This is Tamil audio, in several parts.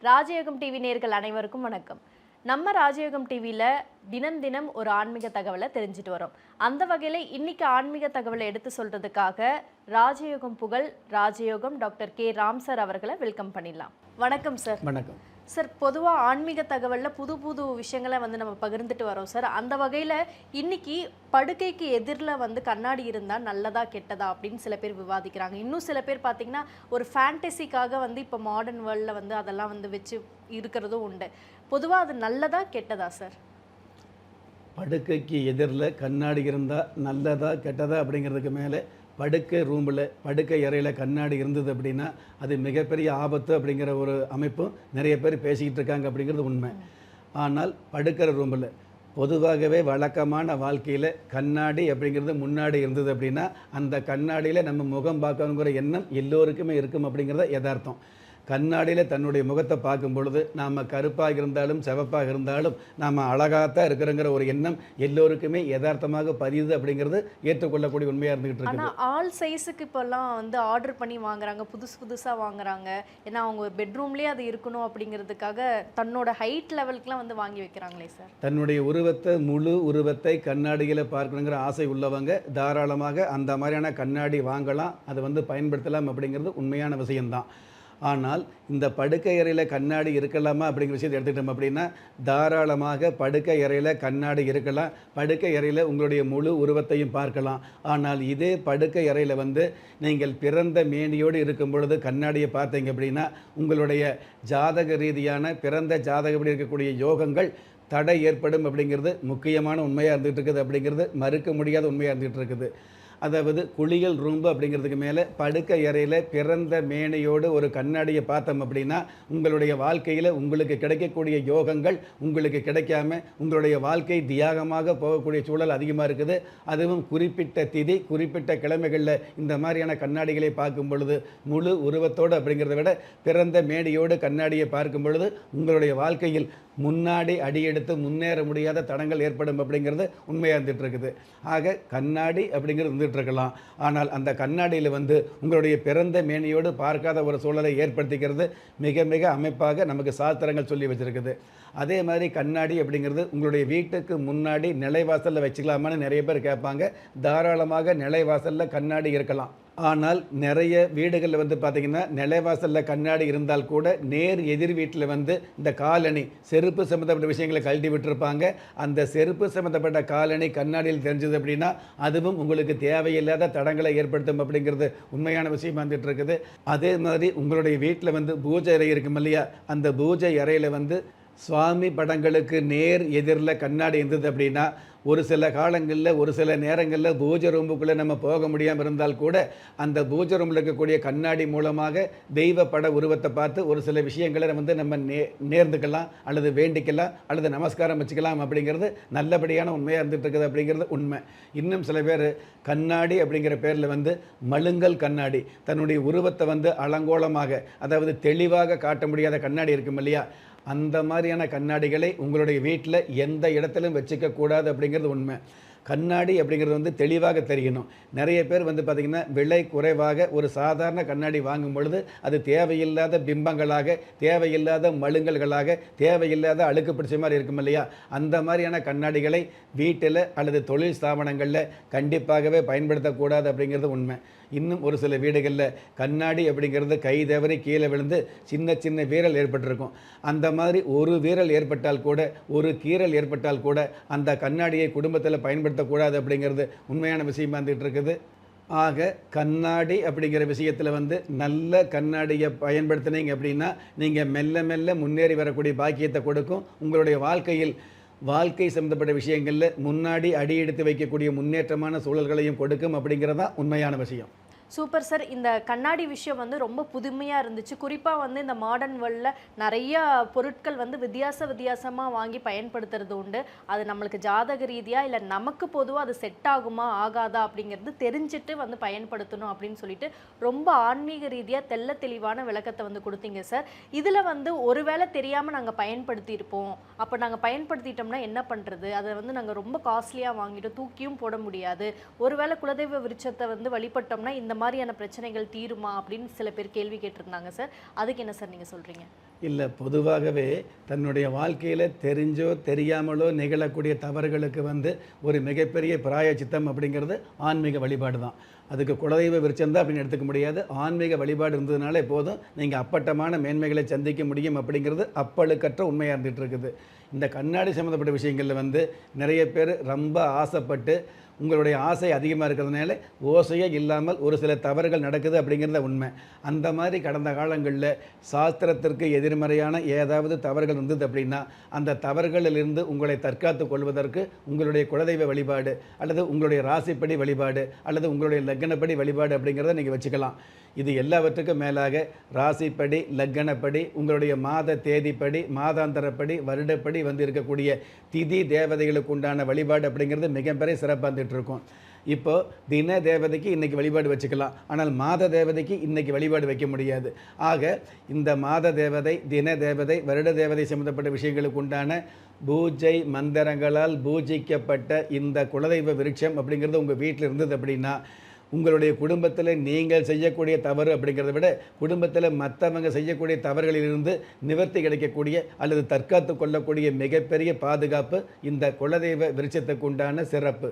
ராஜயோகம் டிவி நேயர்கள் அனைவருக்கும் வணக்கம். நம்ம ராஜயோகம் டிவியில் தினம் தினம் ஒரு ஆன்மீக தகவலை தெரிஞ்சுட்டு வரோம். அந்த வகையில் இன்னைக்கு ஆன்மீக தகவலை எடுத்து சொல்றதுக்காக ராஜயோகம் புகழ் ராஜயோகம் டாக்டர் கே ராம் சார் அவர்களை வெல்கம் பண்ணிடலாம். வணக்கம் சார். வணக்கம் சார். பொதுவாக ஆன்மீக தகவலில் புது புது விஷயங்களை நம்ம பகிர்ந்துட்டு வரோம் சார். அந்த வகையில் இன்னைக்கு படுக்கைக்கு எதிரில் கண்ணாடி இருந்தால் நல்லதா கெட்டதா அப்படின்னு சில பேர் விவாதிக்கிறாங்க. இன்னும் சில பேர் பார்த்தீங்கன்னா ஒரு ஃபேண்டசிக்காக இப்போ மாடர்ன் வேர்ல்டில் அதெல்லாம் வச்சு இருக்கிறதும் உண்டு. பொதுவாக அது நல்லதா கெட்டதா சார்? படுக்கைக்கு எதிரில் கண்ணாடி இருந்தால் நல்லதா கெட்டதா அப்படிங்கிறதுக்கு மேலே படுக்கை ரூமில் படுக்கை அறையில் கண்ணாடி இருந்தது அப்படின்னா அது மிகப்பெரிய ஆபத்து அப்படிங்கிற ஒரு அமைப்பும் நிறைய பேர் பேசிக்கிட்டு இருக்காங்க அப்படிங்கிறது உண்மை. ஆனால் படுக்கிற ரூமில் பொதுவாகவே வழக்கமான வாழ்க்கையில் கண்ணாடி அப்படிங்கிறது முன்னாடி இருந்தது அப்படின்னா அந்த கண்ணாடியில் நம்ம முகம் பார்க்கணுங்கிற எண்ணம் எல்லோருக்குமே இருக்கும் அப்படிங்கிறத யதார்த்தம். கண்ணாடியில் தன்னுடைய முகத்தை பார்க்கும் பொழுது நாம் கருப்பாக இருந்தாலும் சிவப்பாக இருந்தாலும் நாம் அழகாகத்தான் இருக்கிறங்கிற ஒரு எண்ணம் எல்லோருக்குமே யதார்த்தமாக பதியுது அப்படிங்கிறது ஏற்றுக்கொள்ளக்கூடிய உண்மையாக இருந்துகிட்டு இருக்கு. ஆனால் ஆல் சைஸுக்கு இப்போல்லாம் ஆர்டர் பண்ணி வாங்குறாங்க, புதுசாக வாங்குறாங்க. ஏன்னா அவங்க பெட்ரூம்லேயே அது இருக்கணும் அப்படிங்கிறதுக்காக தன்னோட ஹைட் லெவலுக்குலாம் வாங்கி வைக்கிறாங்களே சார். தன்னுடைய உருவத்தை முழு உருவத்தை கண்ணாடியில் பார்க்கணுங்கிற ஆசை உள்ளவங்க தாராளமாக அந்த மாதிரியான கண்ணாடி வாங்கலாம், அதை பயன்படுத்தலாம் அப்படிங்கிறது உண்மையான விஷயம்தான். ஆனால் இந்த படுக்கை அறையில் கண்ணாடி இருக்கலாமா அப்படிங்கிற விஷயத்தை எடுத்துக்கிட்டோம் அப்படின்னா தாராளமாக படுக்கை அறையில் கண்ணாடி இருக்கலாம், படுக்கை அறையில் உங்களுடைய முழு உருவத்தையும் பார்க்கலாம். ஆனால் இதே படுக்கை அறையில் நீங்கள் பிறந்த மேனியோடு இருக்கும் பொழுது கண்ணாடியை பார்த்தீங்க அப்படின்னா உங்களுடைய ஜாதக ரீதியான பிறந்த ஜாதகப்படி இருக்கக்கூடிய யோகங்கள் தடை ஏற்படும் அப்படிங்கிறது முக்கியமான உண்மையாக இருந்துகிட்டு இருக்குது. அப்படிங்கிறது மறுக்க முடியாத உண்மையாக இருந்துகிட்டு இருக்குது. அதாவது குளியல் ரூம்பு அப்படிங்கிறதுக்கு மேலே படுக்கை அறையில் பிறந்த மேனையோடு ஒரு கண்ணாடியை பார்த்தோம் அப்படின்னா உங்களுடைய வாழ்க்கையில் உங்களுக்கு கிடைக்கக்கூடிய யோகங்கள் உங்களுக்கு கிடைக்காம உங்களுடைய வாழ்க்கை தியாகமாக போகக்கூடிய சூழல் அதிகமாக இருக்குது. அதுவும் குறிப்பிட்ட திதி குறிப்பிட்ட கிழமைகளில் இந்த மாதிரியான கண்ணாடிகளை பார்க்கும் பொழுது முழு உருவத்தோடு அப்படிங்கிறத விட பிறந்த மேடையோடு கண்ணாடியை பார்க்கும் பொழுது உங்களுடைய வாழ்க்கையில் முன்னாடி அடியெடுத்து முன்னேற முடியாத தடங்கள் ஏற்படும் அப்படிங்கிறது உண்மையாக இருந்துகிட்டு இருக்குது. ஆக கண்ணாடி அப்படிங்கிறது இருந்துகிட்டு இருக்கலாம். ஆனால் அந்த கண்ணாடியில் உங்களுடைய பிறந்த மேனியோடு பார்க்காத ஒரு சூழலை ஏற்படுத்திக்கிறது மிக மிக அமைப்பாக நமக்கு சாஸ்திரங்கள் சொல்லி வச்சுருக்குது. அதே மாதிரி கண்ணாடி அப்படிங்கிறது உங்களுடைய வீட்டுக்கு முன்னாடி நிலைவாசலில் வச்சுக்கலாமான்னு நிறைய பேர் கேட்பாங்க. தாராளமாக நிலைவாசலில் கண்ணாடி இருக்கலாம். ஆனால் நிறைய வீடுகளில் பார்த்திங்கன்னா நிலைவாசலில் கண்ணாடி இருந்தால் கூட நேர் எதிர் வீட்டில் இந்த காலணி செருப்பு சம்மந்தப்பட்ட விஷயங்களை கழட்டி விட்டுருப்பாங்க. அந்த செருப்பு சம்மந்தப்பட்ட காலணி கண்ணாடியில் தெரிஞ்சது அப்படின்னா அதுவும் உங்களுக்கு தேவையில்லாத தடங்களை ஏற்படுத்தும் அப்படிங்கிறது உண்மையான விஷயம் வந்துட்டு இருக்குது. அதே மாதிரி உங்களுடைய வீட்டில் பூஜை அறை இருக்கும் இல்லையா, அந்த பூஜை அறையில் சுவாமி படங்களுக்கு நேர் எதிரில் கண்ணாடி இருந்தது அப்படின்னா ஒரு சில காலங்களில் ஒரு சில நேரங்களில் பூஜை ரூமுக்குள்ளே நம்ம போக முடியாமல் இருந்தால் கூட அந்த பூஜை ரூமில் இருக்கக்கூடிய கண்ணாடி மூலமாக தெய்வ பட உருவத்தை பார்த்து ஒரு சில விஷயங்களை நம்ம நேர்ந்துக்கலாம் அல்லது வேண்டிக்கலாம் அல்லது நமஸ்காரம் வச்சுக்கலாம் அப்படிங்கிறது நல்லபடியான உண்மையாக இருந்துகிட்டு இருக்குது அப்படிங்கிறது உண்மை. இன்னும் சில பேர் கண்ணாடி அப்படிங்கிற பேரில் மழுங்கல் கண்ணாடி தன்னுடைய உருவத்தை அலங்கோலமாக அதாவது தெளிவாக காட்ட முடியாத கண்ணாடி இருக்கும் இல்லையா, அந்த மாதிரியான கண்ணாடிகளை உங்களுடைய வீட்டில் எந்த இடத்திலும் வச்சுக்கக்கூடாது அப்படிங்கிறது உண்மை. கண்ணாடி அப்படிங்கிறது தெளிவாக தெரியணும். நிறைய பேர் பார்த்திங்கன்னா விலை குறைவாக ஒரு சாதாரண கண்ணாடி வாங்கும் பொழுது அது தேவையில்லாத பிம்பங்களாக தேவையில்லாத மழுங்கல்களாக தேவையில்லாத அழுக்கு பிடிச்ச மாதிரி இருக்கும் இல்லையா, அந்த மாதிரியான கண்ணாடிகளை வீட்டில் அல்லது தொழில் ஸ்தாபனங்களில் கண்டிப்பாகவே பயன்படுத்தக்கூடாது அப்படிங்கிறது உண்மை. இன்னும் ஒரு சில வீடுகளில் கண்ணாடி அப்படிங்கிறது கை தவறி கீழே விழுந்து சின்ன சின்ன வீரல் ஏற்பட்டிருக்கும். அந்த மாதிரி ஒரு வீரல் ஏற்பட்டால் கூட ஒரு கீறல் ஏற்பட்டால் கூட அந்த கண்ணாடியை குடும்பத்தில் பயன்படுத்தக்கூடாது அப்படிங்கிறது உண்மையான விஷயமா இருந்துகிட்டு இருக்குது. ஆக கண்ணாடி அப்படிங்கிற விஷயத்தில் நல்ல கண்ணாடியை பயன்படுத்தினீங்க அப்படின்னா நீங்கள் மெல்ல மெல்ல முன்னேறி வரக்கூடிய பாக்கியத்தை கொடுக்கும். உங்களுடைய வாழ்க்கை சம்பந்தப்பட்ட விஷயங்களில் முன்னாடி அடி எடுத்து வைக்கக்கூடிய முன்னேற்றமான சூழல்களையும் கொடுக்கும் அப்படிங்கிறதான் உண்மையான விஷயம். Super sir. இந்த கண்ணாடி விஷயம் ரொம்ப புதுமையாக இருந்துச்சு. குறிப்பாக இந்த மாடர்ன் வேர்ல்டில் நிறைய பொருட்கள் வித்தியாசமாக வாங்கி பயன்படுத்துறது உண்டு. அது நம்மளுக்கு ஜாதக ரீதியாக இல்லை நமக்கு பொதுவாக அது செட் ஆகுமா ஆகாதா அப்படிங்கிறது தெரிஞ்சுட்டு பயன்படுத்தணும் அப்படின்னு சொல்லிட்டு ரொம்ப ஆன்மீக ரீதியாக தெள்ள தெளிவான விளக்கத்தை கொடுத்தீங்க சார். இதில் ஒருவேளை தெரியாமல் நாங்கள் பயன்படுத்தியிருப்போம், அப்போ நாங்கள் பயன்படுத்திட்டோம்னா என்ன பண்ணுறது, அதை நாங்கள் ரொம்ப காஸ்ட்லியாக வாங்கிட்டு தூக்கியும் போட முடியாது. ஒருவேளை குலதெய்வ விருட்சத்தை வழிபட்டோம்னா இந்த இந்த மாதிரியான பிரச்சனைகள் தீருமா அப்படின்னு சில பேர் கேள்வி கேட்டிருந்தாங்க சார். அதுக்கு என்ன சார் நீங்கள் சொல்கிறீங்க? இல்லை, பொதுவாகவே தன்னுடைய வாழ்க்கையில் தெரிஞ்சோ தெரியாமலோ நிகழக்கூடிய தவறுகளுக்கு ஒரு மிகப்பெரிய பிராயச்சித்தம் அப்படிங்கிறது ஆன்மீக வழிபாடு தான். அதுக்கு குலதெய்வ விருட்சம் தான் அப்படின்னு எடுத்துக்க முடியாது. ஆன்மீக வழிபாடு இருந்ததுனாலே போதும் நீங்கள் அப்பட்டமான மேன்மைகளை சந்திக்க முடியும் அப்படிங்கிறது அப்பழுக்கற்ற உண்மையாக இருந்துகிட்டு இருக்குது. இந்த கண்ணாடி சம்மந்தப்பட்ட விஷயங்களில் நிறைய பேர் ரொம்ப ஆசைப்பட்டு உங்களுடைய ஆசை அதிகமாக இருக்கிறதுனால ஓசையே இல்லாமல் ஒரு சில தவறுகள் நடக்குது அப்படிங்கிறத உண்மை. அந்த மாதிரி கடந்த காலங்களில் சாஸ்திரத்திற்கு எதிர்மறையான ஏதாவது தவறுகள் இருந்தது அப்படின்னா அந்த தவறுகளிலிருந்து உங்களை தற்காத்து கொள்வதற்கு உங்களுடைய குலதெய்வ வழிபாடு அல்லது உங்களுடைய ராசிப்படி வழிபாடு அல்லது உங்களுடைய லக்னப்படி வழிபாடு அப்படிங்கிறத நீங்கள் வச்சுக்கலாம். இது எல்லாவற்றுக்கும் மேலாக ராசிப்படி, லக்னப்படி, உங்களுடைய மாத தேதிப்படி, மாதாந்தரப்படி, வருடப்படி இருக்கக்கூடிய திதி தேவதைகளுக்கு உண்டான வழிபாடு அப்படிங்கிறது மிகப்பெரிய சிறப்பாக இருந்துகிட்டு இருக்கும். இப்போது தின தேவதைக்கு இன்றைக்கி வழிபாடு வச்சுக்கலாம், ஆனால் மாத தேவதைக்கு இன்றைக்கி வழிபாடு வைக்க முடியாது. ஆக இந்த மாத தேவதை, தின தேவதை, வருட தேவதை சம்மந்தப்பட்ட விஷயங்களுக்கு உண்டான பூஜை மந்திரங்களால் பூஜிக்கப்பட்ட இந்த குலதெய்வ விருட்சம் அப்படிங்கிறது உங்கள் வீட்டில் இருந்தது அப்படின்னா உங்களுடைய குடும்பத்தில் நீங்கள் செய்யக்கூடிய தவறு அப்படிங்கிறத விட குடும்பத்தில் மற்றவங்க செய்யக்கூடிய தவறுகளிலிருந்து நிவர்த்தி கிடைக்கக்கூடிய அல்லது தற்காத்து கொள்ளக்கூடிய மிகப்பெரிய பாதுகாப்பு இந்த குலதெய்வ விருட்சத்துக்கு உண்டான சிறப்பு.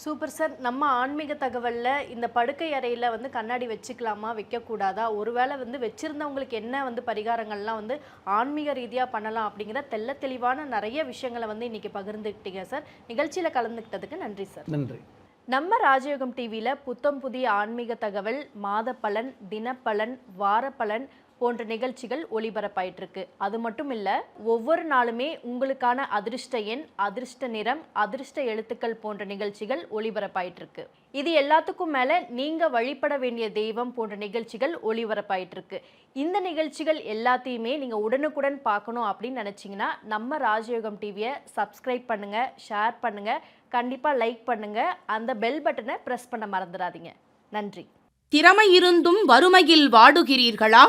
Super sir. நம்ம ஆன்மீக தகவலில் இந்த படுக்கை அறையில் கண்ணாடி வச்சுக்கலாமா வைக்கக்கூடாதா, ஒருவேளை வச்சுருந்தவங்களுக்கு என்ன பரிகாரங்கள்லாம் ஆன்மீக ரீதியாக பண்ணலாம் அப்படிங்கிற தெளிவான நிறைய விஷயங்களை இன்றைக்கி பகிர்ந்துக்கிட்டீங்க சார். நிகழ்ச்சியில் கலந்துக்கிட்டதுக்கு நன்றி சார். நன்றி. நம்ம ராஜயோகம் டிவியில் புத்தம் புதிய ஆன்மீக தகவல், மாத பலன், தினப்பலன், வார பலன் போன்ற நிகழ்ச்சிகள் ஒளிபரப்பாயிட்டிருக்கு. அது மட்டும் இல்லை, ஒவ்வொரு நாளுமே உங்களுக்கான அதிர்ஷ்ட எண், அதிர்ஷ்ட நிறம், அதிர்ஷ்ட எழுத்துக்கள் போன்ற நிகழ்ச்சிகள் ஒளிபரப்பாயிட்டிருக்கு. இது எல்லாத்துக்கும் மேலே நீங்கள் வழிபட வேண்டிய தெய்வம் போன்ற நிகழ்ச்சிகள் ஒளிபரப்பாயிட்டிருக்கு. இந்த நிகழ்ச்சிகள் எல்லாத்தையுமே நீங்கள் உடனுக்குடன் பார்க்கணும் அப்படின்னு நினச்சிங்கன்னா நம்ம ராஜயோகம் டிவியை சப்ஸ்கிரைப் பண்ணுங்கள், ஷேர் பண்ணுங்கள், கண்டிப்பாக லைக் பண்ணுங்கள், அந்த பெல் பட்டனை ப்ரெஸ் பண்ண மறந்துடாதீங்க. நன்றி. திறமை இருந்தும் வறுமையில் வாடுகிறீர்களா?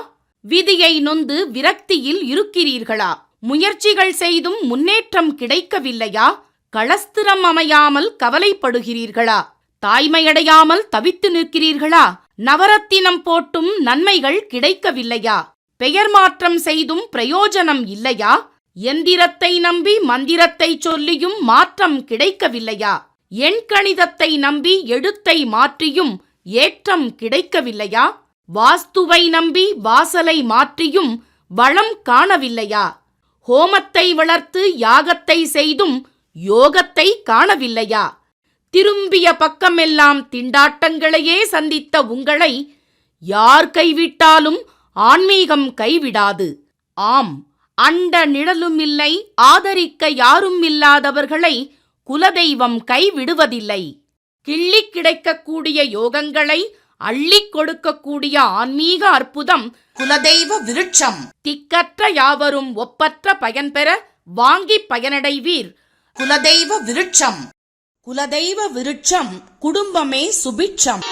விதியை நொந்து விரக்தியில் இருக்கிறீர்களா? முயற்சிகள் செய்தும் முன்னேற்றம் கிடைக்கவில்லையா? களஸ்திரம் அமையாமல் கவலைப்படுகிறீர்களா? தாய்மையடையாமல் தவித்து நிற்கிறீர்களா? நவரத்தினம் போட்டும் நன்மைகள் கிடைக்கவில்லையா? பெயர் மாற்றம் செய்தும் பிரயோஜனம் இல்லையா? எந்திரத்தை நம்பி மந்திரத்தை சொல்லியும் மாற்றம் கிடைக்கவில்லையா? எண்கணிதத்தை நம்பி எழுத்தை மாற்றியும் ஏற்றம் கிடைக்கவில்லையா? வாஸ்துவை நம்பி வாசலை மாற்றியும் வளம் காணவில்லையா? ஹோமத்தை வளர்த்து யாகத்தை செய்தும் யோகத்தை காணவில்லையா? திரும்பிய பக்கமெல்லாம் திண்டாட்டங்களையே சந்தித்த உங்களை யார் கைவிட்டாலும் ஆன்மீகம் கைவிடாது. ஆம், அண்ட நிழலும் இல்லை, ஆதரிக்க யாரும் இல்லாதவர்களை குலதெய்வம் கைவிடுவதில்லை. கிள்ளி கிடைக்கக்கூடிய யோகங்களை அள்ளிக் கொடுக்கக்கூடிய ஆன்மீக அற்புதம் குலதெய்வ விருட்சம். திக்கற்ற யாவரும் ஒப்பற்ற பயன்பெற வாங்கி பயனடைவீர். குலதெய்வ விருட்சம். குலதெய்வ விருட்சம் குடும்பமே சுபிட்சம்.